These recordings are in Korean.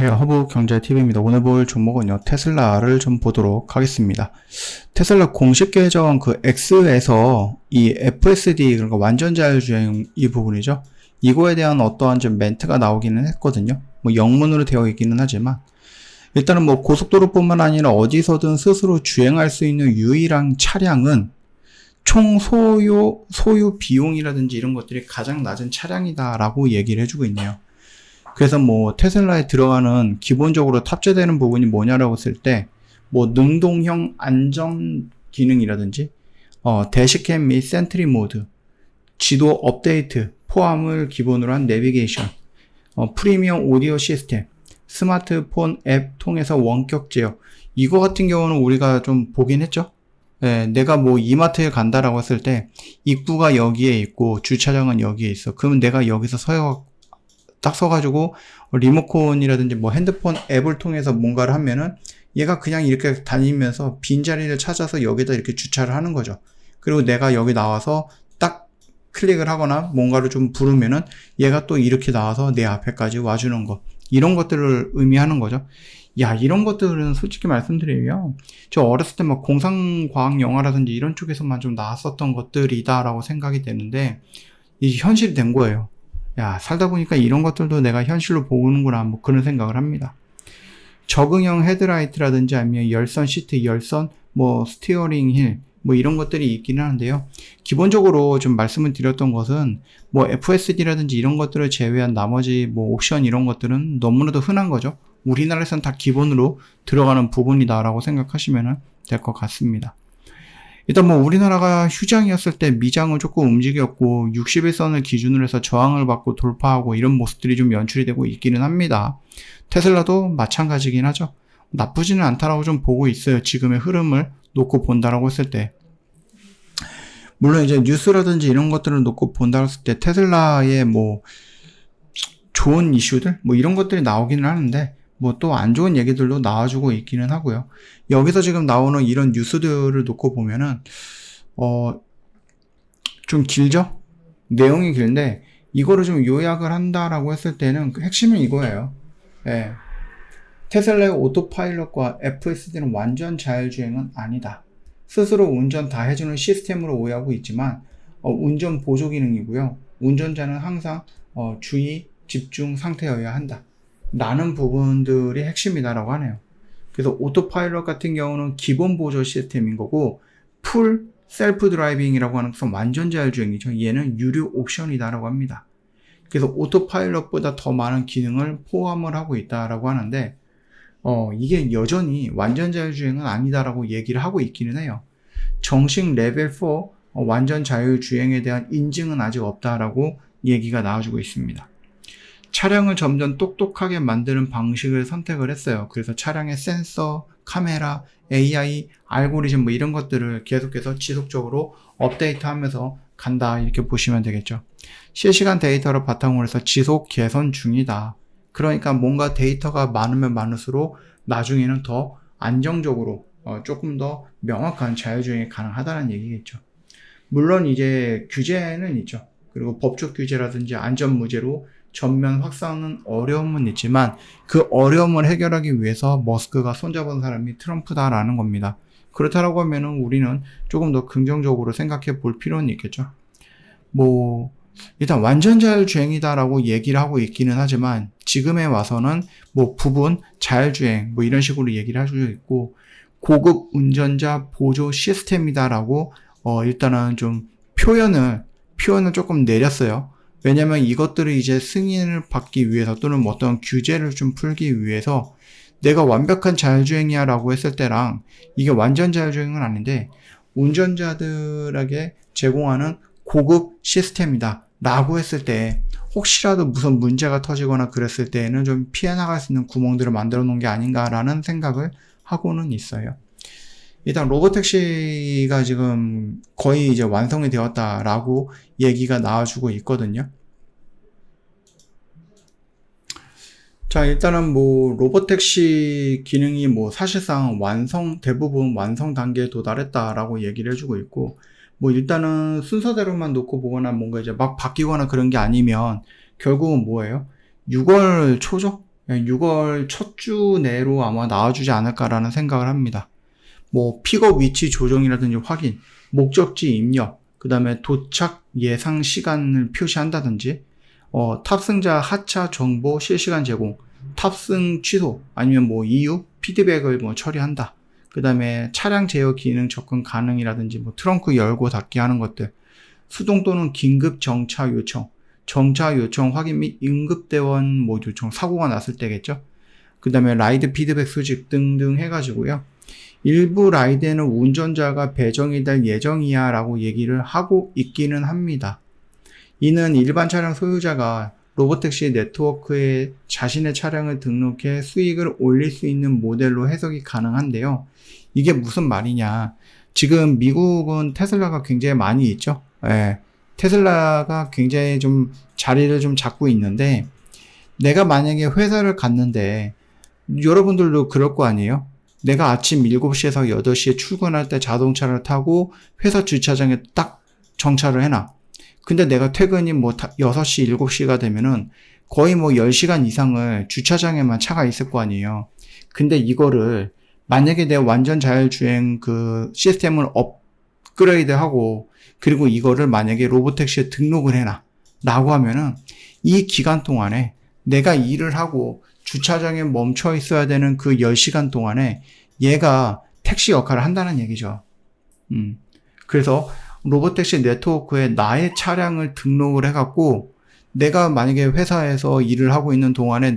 안녕하세요. 허브경제TV입니다. 오늘 볼 종목은요, 테슬라를 좀 보도록 하겠습니다. 테슬라 공식 계정 그 X에서 이 FSD, 그러니까 완전 자율주행 이 부분이죠. 이거에 대한 어떠한 좀 멘트가 나오기는 했거든요. 뭐 영문으로 되어 있기는 하지만, 일단은 뭐 고속도로뿐만 아니라 어디서든 스스로 주행할 수 있는 유일한 차량은 총 소유 비용이라든지 이런 것들이 가장 낮은 차량이다라고 얘기를 해주고 있네요. 그래서 뭐 테슬라에 들어가는 기본적으로 탑재되는 부분이 뭐냐라고 했을 때 뭐 능동형 안전 기능이라든지 대시캠 및 센트리 모드, 지도 업데이트 포함을 기본으로 한 내비게이션, 프리미엄 오디오 시스템, 스마트폰 앱 통해서 원격 제어. 이거 같은 경우는 우리가 좀 보긴 했죠. 예, 내가 뭐 이마트에 간다라고 했을 때 입구가 여기에 있고 주차장은 여기에 있어. 그러면 내가 여기서 딱 서가지고 리모컨이라든지 뭐 핸드폰 앱을 통해서 뭔가를 하면은 얘가 그냥 이렇게 다니면서 빈자리를 찾아서 여기다 이렇게 주차를 하는 거죠. 그리고 내가 여기 나와서 딱 클릭을 하거나 뭔가를 좀 부르면은 얘가 또 이렇게 나와서 내 앞에까지 와주는 거. 이런 것들을 의미하는 거죠. 야, 이런 것들은 솔직히 말씀드리면 저 어렸을 때 막 공상과학 영화라든지 이런 쪽에서만 좀 나왔었던 것들이다라고 생각이 되는데 이제 현실이 된 거예요. 야, 살다 보니까 이런 것들도 내가 현실로 보는구나, 뭐 그런 생각을 합니다. 적응형 헤드라이트라든지 아니면 열선 시트, 열선, 뭐 스티어링 휠, 뭐 이런 것들이 있기는 하는데요. 기본적으로 좀 말씀을 드렸던 것은 뭐 FSD라든지 이런 것들을 제외한 나머지 뭐 옵션 이런 것들은 너무나도 흔한 거죠. 우리나라에서는 다 기본으로 들어가는 부분이다라고 생각하시면 될 것 같습니다. 일단 뭐 우리나라가 휴장이었을 때 미장을 조금 움직였고 61선을 기준으로 해서 저항을 받고 돌파하고 이런 모습들이 좀 연출이 되고 있기는 합니다. 테슬라도 마찬가지긴 하죠. 나쁘지는 않다라고 좀 보고 있어요. 지금의 흐름을 놓고 본다라고 했을 때. 물론 이제 뉴스라든지 이런 것들을 놓고 본다고 했을 때 테슬라의 뭐 좋은 이슈들 뭐 이런 것들이 나오기는 하는데 뭐 또 안 좋은 얘기들도 나와주고 있기는 하고요. 여기서 지금 나오는 이런 뉴스들을 놓고 보면은 좀 길죠? 내용이 길는데 이거를 좀 요약을 한다라고 했을 때는 그 핵심은 이거예요. 예. 테슬라의 오토파일럿과 FSD는 완전 자율주행은 아니다. 스스로 운전 다 해주는 시스템으로 오해하고 있지만 운전 보조 기능이고요. 운전자는 항상 주의, 집중 상태여야 한다. 라는 부분들이 핵심이다라고 하네요. 그래서 오토파일럿 같은 경우는 기본 보조 시스템인 거고 풀 셀프 드라이빙이라고 하는 것은 완전 자율주행이죠. 얘는 유료 옵션이다라고 합니다. 그래서 오토파일럿보다 더 많은 기능을 포함을 하고 있다라고 하는데 이게 여전히 완전 자율주행은 아니다라고 얘기를 하고 있기는 해요. 정식 레벨 4 완전 자율주행에 대한 인증은 아직 없다라고 얘기가 나와주고 있습니다. 차량을 점점 똑똑하게 만드는 방식을 선택을 했어요. 그래서 차량의 센서, 카메라, AI, 알고리즘 뭐 이런 것들을 계속해서 지속적으로 업데이트하면서 간다, 이렇게 보시면 되겠죠. 실시간 데이터를 바탕으로 해서 지속 개선 중이다. 그러니까 뭔가 데이터가 많으면 많을수록 나중에는 더 안정적으로 조금 더 명확한 자율주행이 가능하다는 얘기겠죠. 물론 이제 규제는 있죠. 그리고 법적 규제라든지 안전무제로 전면 확산은 어려움은 있지만 그 어려움을 해결하기 위해서 머스크가 손잡은 사람이 트럼프다라는 겁니다. 그렇다라고 하면은 우리는 조금 더 긍정적으로 생각해 볼 필요는 있겠죠. 뭐 일단 완전 자율주행이다라고 얘기를 하고 있기는 하지만 지금에 와서는 뭐 부분 자율주행 뭐 이런 식으로 얘기를 하고 있고 고급 운전자 보조 시스템이다라고 일단은 좀 표현을 조금 내렸어요. 왜냐면 이것들을 이제 승인을 받기 위해서 또는 어떤 규제를 좀 풀기 위해서 내가 완벽한 자율주행이야 라고 했을 때랑 이게 완전 자율주행은 아닌데 운전자들에게 제공하는 고급 시스템이다 라고 했을 때 혹시라도 무슨 문제가 터지거나 그랬을 때에는 좀 피해 나갈 수 있는 구멍들을 만들어 놓은 게 아닌가라는 생각을 하고는 있어요. 일단 로보택시가 지금 거의 이제 완성이 되었다라고 얘기가 나와주고 있거든요. 자, 일단은 뭐 로보택시 기능이 뭐 사실상 대부분 완성 단계에 도달했다라고 얘기를 해주고 있고, 뭐 일단은 순서대로만 놓고 보거나 뭔가 이제 막 바뀌거나 그런 게 아니면 결국은 뭐예요? 6월 초죠? 6월 첫 주 내로 아마 나와주지 않을까라는 생각을 합니다. 뭐 픽업 위치 조정이라든지 확인, 목적지 입력, 그 다음에 도착 예상 시간을 표시한다든지 탑승자 하차 정보 실시간 제공, 탑승 취소 아니면 뭐 이유, 피드백을 뭐 처리한다. 그 다음에 차량 제어 기능 접근 가능이라든지 뭐 트렁크 열고 닫기 하는 것들, 수동 또는 긴급 정차 요청, 정차 요청 확인 및 응급대원 뭐 요청, 사고가 났을 때겠죠. 그 다음에 라이드 피드백 수집 등등 해가지고요. 일부 라이드에는 운전자가 배정이 될 예정이야 라고 얘기를 하고 있기는 합니다. 이는 일반 차량 소유자가 로보택시 네트워크에 자신의 차량을 등록해 수익을 올릴 수 있는 모델로 해석이 가능한데요. 이게 무슨 말이냐. 지금 미국은 테슬라가 굉장히 많이 있죠. 테슬라가 굉장히 좀 자리를 좀 잡고 있는데, 내가 만약에 회사를 갔는데, 여러분들도 그럴 거 아니에요? 내가 아침 7시에서 8시에 출근할 때 자동차를 타고 회사 주차장에 딱 정차를 해놔. 근데 내가 퇴근이 뭐 6시, 7시가 되면은 거의 뭐 10시간 이상을 주차장에만 차가 있을 거 아니에요. 근데 이거를 만약에 내가 완전 자율주행 그 시스템을 업그레이드하고 그리고 이거를 만약에 로보택시에 등록을 해놔 라고 하면은 이 기간 동안에 내가 일을 하고 주차장에 멈춰 있어야 되는 그 10시간 동안에 얘가 택시 역할을 한다는 얘기죠. 그래서 로보택시 네트워크에 나의 차량을 등록을 해갖고 내가 만약에 회사에서 일을 하고 있는 동안에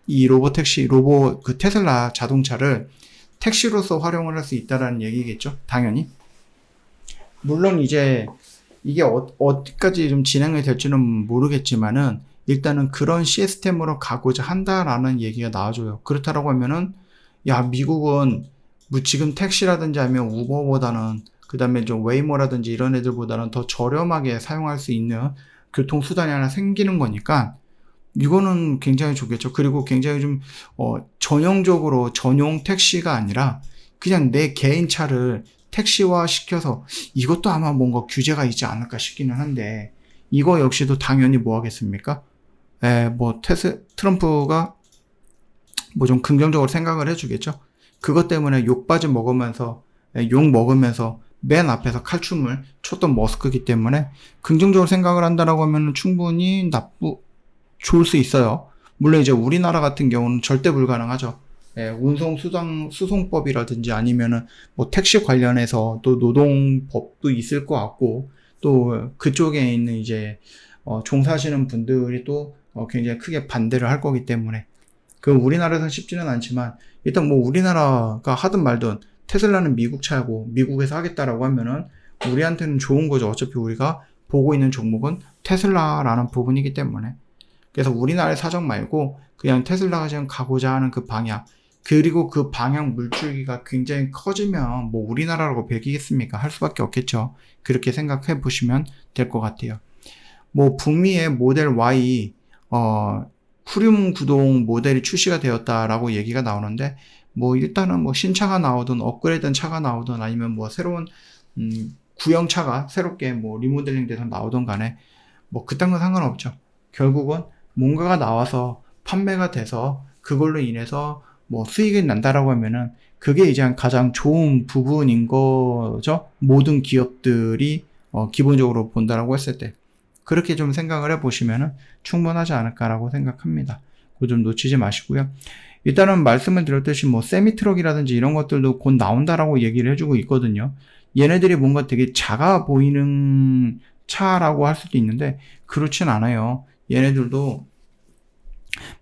이 로보택시, 그 테슬라 자동차를 택시로서 활용을 할 수 있다라는 얘기겠죠. 당연히. 물론 이제 이게 어디까지 좀 진행이 될지는 모르겠지만은 일단은 그런 시스템으로 가고자 한다라는 얘기가 나와줘요. 그렇다라고 하면은 야, 미국은 뭐 지금 택시라든지 아니면 우버보다는 그 다음에 좀 웨이모라든지 이런 애들보다는 더 저렴하게 사용할 수 있는 교통수단이 하나 생기는 거니까 이거는 굉장히 좋겠죠. 그리고 굉장히 좀 전형적으로 전용 택시가 아니라 그냥 내 개인 차를 택시화 시켜서 이것도 아마 뭔가 규제가 있지 않을까 싶기는 한데 이거 역시도 당연히 뭐 하겠습니까? 뭐 트럼프가 뭐 좀 긍정적으로 생각을 해주겠죠. 그것 때문에 욕받이 먹으면서 욕 먹으면서 맨 앞에서 칼춤을 췄던 머스크이기 때문에 긍정적으로 생각을 한다라고 하면 충분히 좋을 수 있어요. 물론 이제 우리나라 같은 경우는 절대 불가능하죠. 수송법이라든지 아니면은 뭐 택시 관련해서 또 노동법도 있을 것 같고 또 그쪽에 있는 이제 종사하시는 분들이 또 굉장히 크게 반대를 할 거기 때문에 그 우리나라에서는 쉽지는 않지만 일단 뭐 우리나라가 하든 말든 테슬라는 미국 차고 미국에서 하겠다라고 하면은 우리한테는 좋은 거죠. 어차피 우리가 보고 있는 종목은 테슬라라는 부분이기 때문에. 그래서 우리나라의 사정 말고 그냥 테슬라가 지금 가고자 하는 그 방향, 그리고 그 방향 물줄기가 굉장히 커지면 뭐 우리나라라고 배기겠습니까? 할 수밖에 없겠죠. 그렇게 생각해 보시면 될 것 같아요. 뭐 북미의 모델 Y 후륜 구동 모델이 출시가 되었다라고 얘기가 나오는데 뭐 일단은 뭐 신차가 나오든 업그레이드된 차가 나오든 아니면 뭐 새로운 구형 차가 새롭게 뭐 리모델링 돼서 나오든 간에 뭐 그딴 건 상관없죠. 결국은 뭔가가 나와서 판매가 돼서 그걸로 인해서 뭐 수익이 난다라고 하면은 그게 이제 가장 좋은 부분인 거죠. 모든 기업들이 기본적으로 본다라고 했을 때 그렇게 좀 생각을 해보시면은 충분하지 않을까라고 생각합니다. 그거 좀 놓치지 마시고요. 일단은 말씀을 드렸듯이 뭐 세미트럭이라든지 이런 것들도 곧 나온다라고 얘기를 해주고 있거든요. 얘네들이 뭔가 되게 작아 보이는 차라고 할 수도 있는데 그렇진 않아요. 얘네들도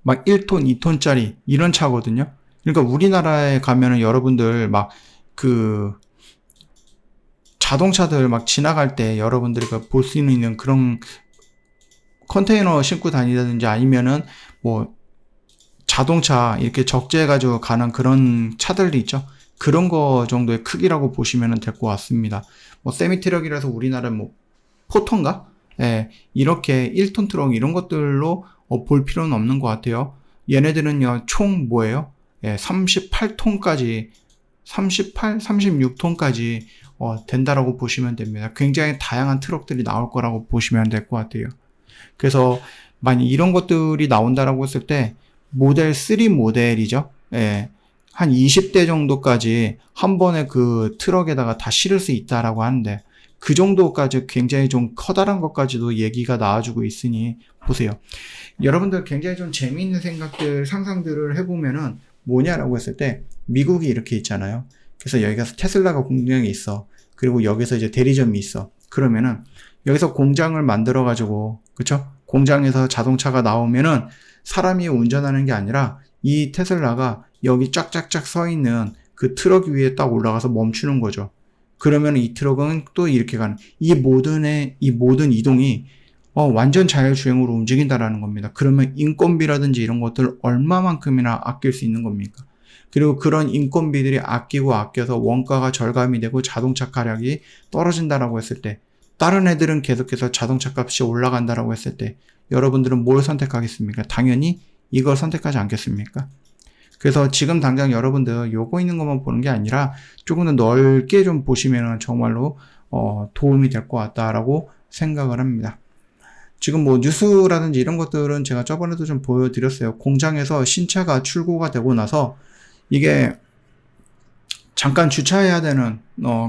막 1톤, 2톤짜리 이런 차거든요. 그러니까 우리나라에 가면은 여러분들 막 그 자동차들 막 지나갈 때 여러분들이 볼 수 있는 그런 컨테이너 싣고 다니다든지 아니면은 뭐 자동차 이렇게 적재해가지고 가는 그런 차들이 있죠. 그런 거 정도의 크기라고 보시면 될 것 같습니다. 뭐 세미트럭이라서 우리나라 뭐 포톤가? 이렇게 1톤 트럭 이런 것들로 볼 필요는 없는 것 같아요. 얘네들은요 총 뭐예요? 38톤까지 36톤까지 된다라고 보시면 됩니다. 굉장히 다양한 트럭들이 나올 거라고 보시면 될 것 같아요. 그래서 만약 이런 것들이 나온다라고 했을 때 모델 3 모델이죠. 예. 한 20대 정도까지 한 번에 그 트럭에다가 다 실을 수 있다라고 하는데, 그 정도까지 굉장히 좀 커다란 것까지도 얘기가 나와주고 있으니 보세요. 여러분들 굉장히 좀 재미있는 생각들, 상상들을 해보면은 뭐냐라고 했을 때, 미국이 이렇게 있잖아요. 그래서 여기가 테슬라가 공장이 있어. 그리고 여기서 이제 대리점이 있어. 그러면은 여기서 공장을 만들어 가지고, 그쵸? 공장에서 자동차가 나오면은 사람이 운전하는 게 아니라 이 테슬라가 여기 쫙쫙쫙 서 있는 그 트럭 위에 딱 올라가서 멈추는 거죠. 그러면 이 트럭은 또 이렇게 가는, 이 모든 이동이 완전 자율주행으로 움직인다라는 겁니다. 그러면 인건비라든지 이런 것들 얼마만큼이나 아낄 수 있는 겁니까? 그리고 그런 인건비들이 아껴서 원가가 절감이 되고 자동차 가격이 떨어진다라고 했을 때, 다른 애들은 계속해서 자동차 값이 올라간다라고 했을 때, 여러분들은 뭘 선택하겠습니까? 당연히 이걸 선택하지 않겠습니까? 그래서 지금 당장 여러분들 요거 있는 것만 보는 게 아니라 조금 더 넓게 좀 보시면 정말로 도움이 될 것 같다라고 생각을 합니다. 지금 뭐 뉴스라든지 이런 것들은 제가 저번에도 좀 보여드렸어요. 공장에서 신차가 출고가 되고 나서 이게 잠깐 주차해야 되는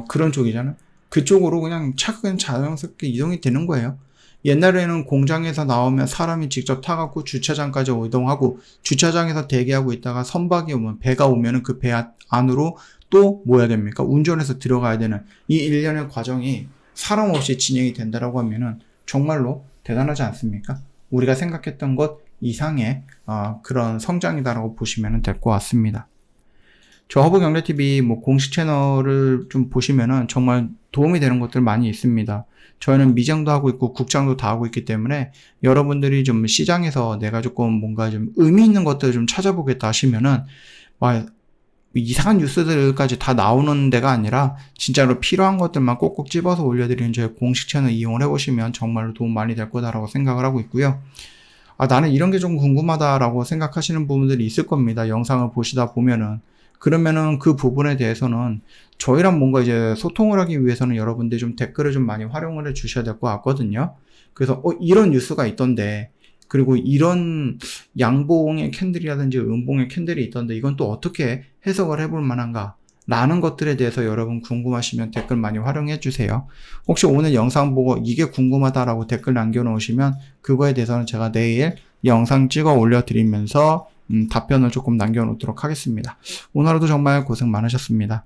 그런 쪽이잖아요. 그쪽으로 그냥 차가 그냥 자연스럽게 이동이 되는 거예요. 옛날에는 공장에서 나오면 사람이 직접 타갖고 주차장까지 이동하고, 주차장에서 대기하고 있다가 선박이 오면, 배가 오면은 그 배 안으로 또 뭐 해야 됩니까? 운전해서 들어가야 되는 이 일련의 과정이 사람 없이 진행이 된다라고 하면은 정말로 대단하지 않습니까? 우리가 생각했던 것 이상의 그런 성장이다라고 보시면 될 것 같습니다. 저 허브경제TV 뭐 공식 채널을 좀 보시면은 정말 도움이 되는 것들 많이 있습니다. 저희는 미장도 하고 있고 국장도 다 하고 있기 때문에 여러분들이 좀 시장에서 내가 조금 뭔가 좀 의미 있는 것들을 좀 찾아보겠다 하시면은 이상한 뉴스들까지 다 나오는 데가 아니라 진짜로 필요한 것들만 꼭꼭 집어서 올려드리는 저희 공식 채널 이용을 해보시면 정말로 도움 많이 될 거다라고 생각을 하고 있고요. 나는 이런 게 좀 궁금하다라고 생각하시는 부분들이 있을 겁니다. 영상을 보시다 보면은. 그러면은 그 부분에 대해서는 저희랑 뭔가 이제 소통을 하기 위해서는 여러분들이 좀 댓글을 좀 많이 활용을 해 주셔야 될 것 같거든요. 그래서 이런 뉴스가 있던데, 그리고 이런 양봉의 캔들이라든지 음봉의 캔들이 있던데 이건 또 어떻게 해석을 해볼 만한가 라는 것들에 대해서 여러분 궁금하시면 댓글 많이 활용해 주세요. 혹시 오늘 영상 보고 이게 궁금하다라고 댓글 남겨놓으시면 그거에 대해서는 제가 내일 영상 찍어 올려드리면서 답변을 조금 남겨놓도록 하겠습니다. 오늘 하루도 정말 고생 많으셨습니다.